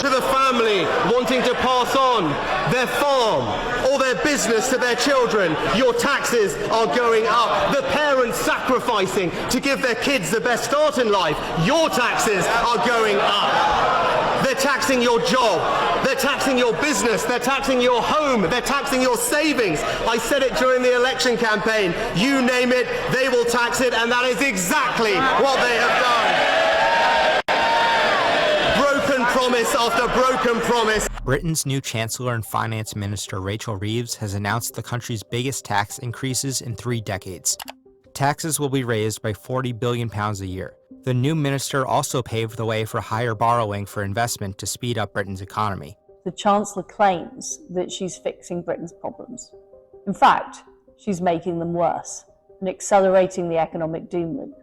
To the family wanting to pass on their farm or their business to their children, your taxes are going up. The parents sacrificing to give their kids the best start in life, your taxes are going up. They're taxing your job, they're taxing your business, they're taxing your home, they're taxing your savings. I said it during the election campaign, you name it, they will tax it, and that is exactly what they have done. Broken promise after broken promise. Britain's new Chancellor and Finance Minister Rachel Reeves has announced the country's biggest tax increases in 3 decades. Taxes will be raised by £40 billion a year. The new minister also paved the way for higher borrowing for investment to speed up Britain's economy. The Chancellor claims that she's fixing Britain's problems. In fact, she's making them worse and accelerating the economic doom loop.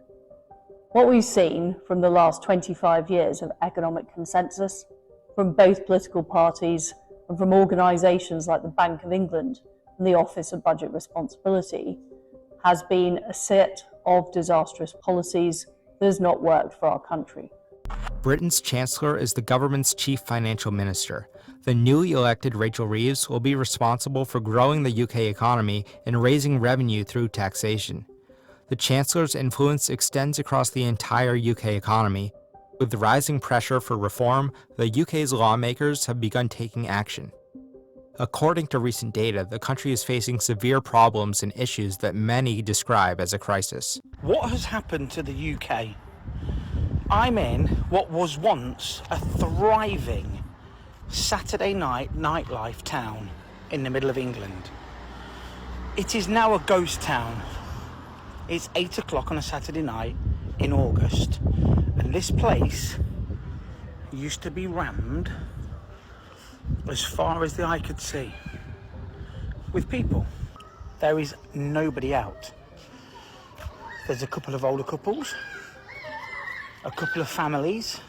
What we've seen from the last 25 years of economic consensus from both political parties and from organisations like the Bank of England and the Office of Budget Responsibility has been a set of disastrous policies that has not worked for our country. Britain's Chancellor is the government's chief financial minister. The newly elected Rachel Reeves will be responsible for growing the UK economy and raising revenue through taxation. The Chancellor's influence extends across the entire UK economy. With the rising pressure for reform, the UK's lawmakers have begun taking action. According to recent data, the country is facing severe problems and issues that many describe as a crisis. What has happened to the UK? I'm in what was once a thriving Saturday night nightlife town in the middle of England. It is now a ghost town. It's 8 o'clock on a Saturday night in August, and this place used to be rammed as far as the eye could see with people. There is nobody out. There's a couple of older couples, a couple of families.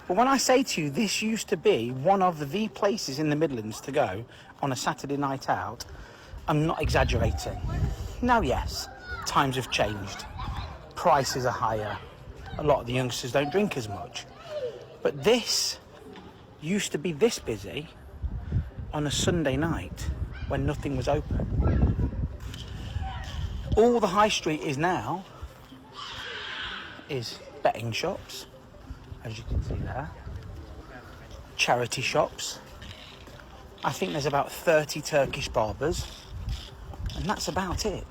But when I say to you, this used to be one of the places in the Midlands to go on a Saturday night out, I'm not exaggerating. Now, yes, times have changed. Prices are higher. A lot of the youngsters don't drink as much. But this used to be this busy on a Sunday night when nothing was open. All the high street is now is betting shops, as you can see there, charity shops. I think there's about 30 Turkish barbers, and that's about it.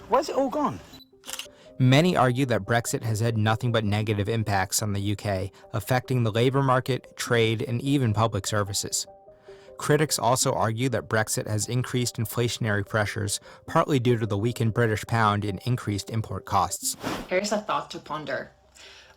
Where's it all gone? Many argue that Brexit has had nothing but negative impacts on the UK, affecting the labour market, trade, and even public services. Critics also argue that Brexit has increased inflationary pressures, partly due to the weakened British pound and increased import costs. Here's a thought to ponder.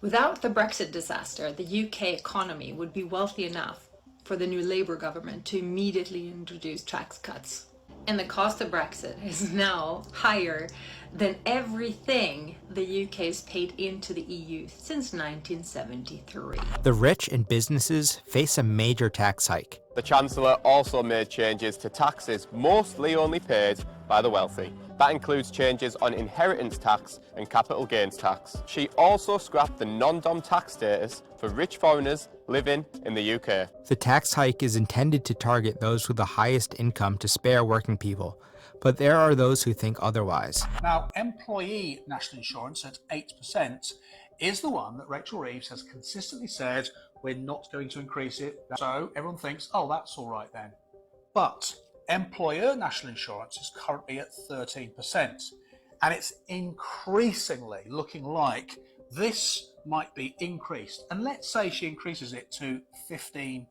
Without the Brexit disaster, the UK economy would be wealthy enough for the new Labour government to immediately introduce tax cuts. And the cost of Brexit is now higher than everything the UK has paid into the EU since 1973. The rich and businesses face a major tax hike. The Chancellor also made changes to taxes mostly only paid by the wealthy. That includes changes on inheritance tax and capital gains tax. She also scrapped the non-dom tax status for rich foreigners living in the UK. The tax hike is intended to target those with the highest income to spare working people, but there are those who think otherwise. Now, employee national insurance at 8% is the one that Rachel Reeves has consistently said we're not going to increase it. So everyone thinks, oh, that's all right then. But employer national insurance is currently at 13%, and it's increasingly looking like this might be increased. And let's say she increases it to 15%.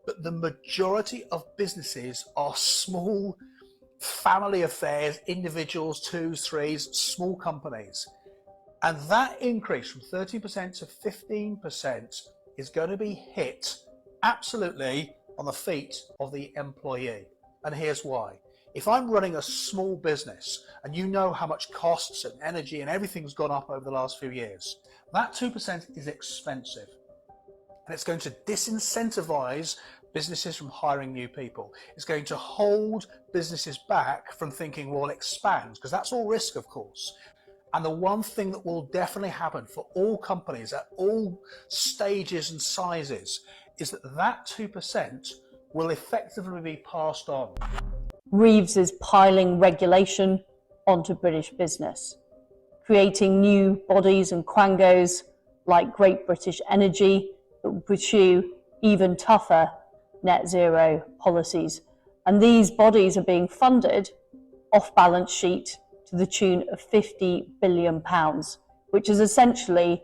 But the majority of businesses are small family affairs, individuals, twos, threes, small companies. And that increase from 13% to 15% is going to be hit absolutely on the feet of the employee. And here's why. If I'm running a small business and you know how much costs and energy and everything's gone up over the last few years, that 2% is expensive. And it's going to disincentivize businesses from hiring new people. It's going to hold businesses back from thinking, well, expand, because that's all risk, of course. And the one thing that will definitely happen for all companies at all stages and sizes is that that 2% will effectively be passed on. Reeves is piling regulation onto British business, creating new bodies and quangos like Great British Energy that will pursue even tougher net zero policies. And these bodies are being funded off balance sheet to the tune of £50 billion, which is essentially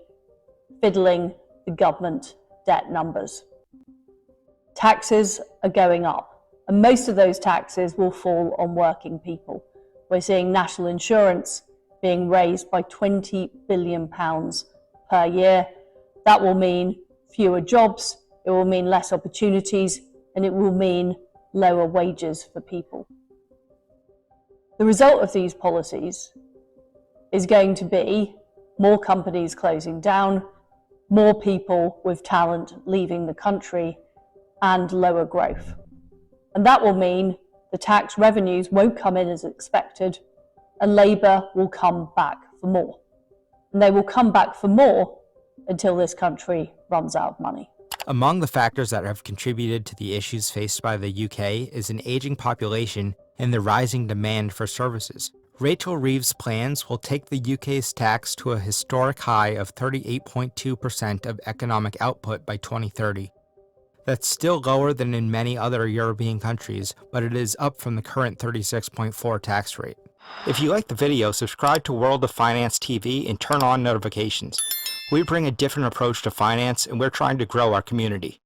fiddling the government debt numbers. Taxes are going up, and most of those taxes will fall on working people. We're seeing national insurance being raised by £20 billion per year. That will mean fewer jobs, it will mean less opportunities, and it will mean lower wages for people. The result of these policies is going to be more companies closing down, more people with talent leaving the country, and lower growth. And that will mean the tax revenues won't come in as expected, and Labour will come back for more. And they will come back for more until this country runs out of money. Among the factors that have contributed to the issues faced by the UK is an aging population and the rising demand for services. Rachel Reeves' plans will take the UK's tax to a historic high of 38.2% of economic output by 2030. That's still lower than in many other European countries, but it is up from the current 36.4% tax rate. If you like the video, subscribe to World of Finance TV and turn on notifications. We bring a different approach to finance, and we're trying to grow our community.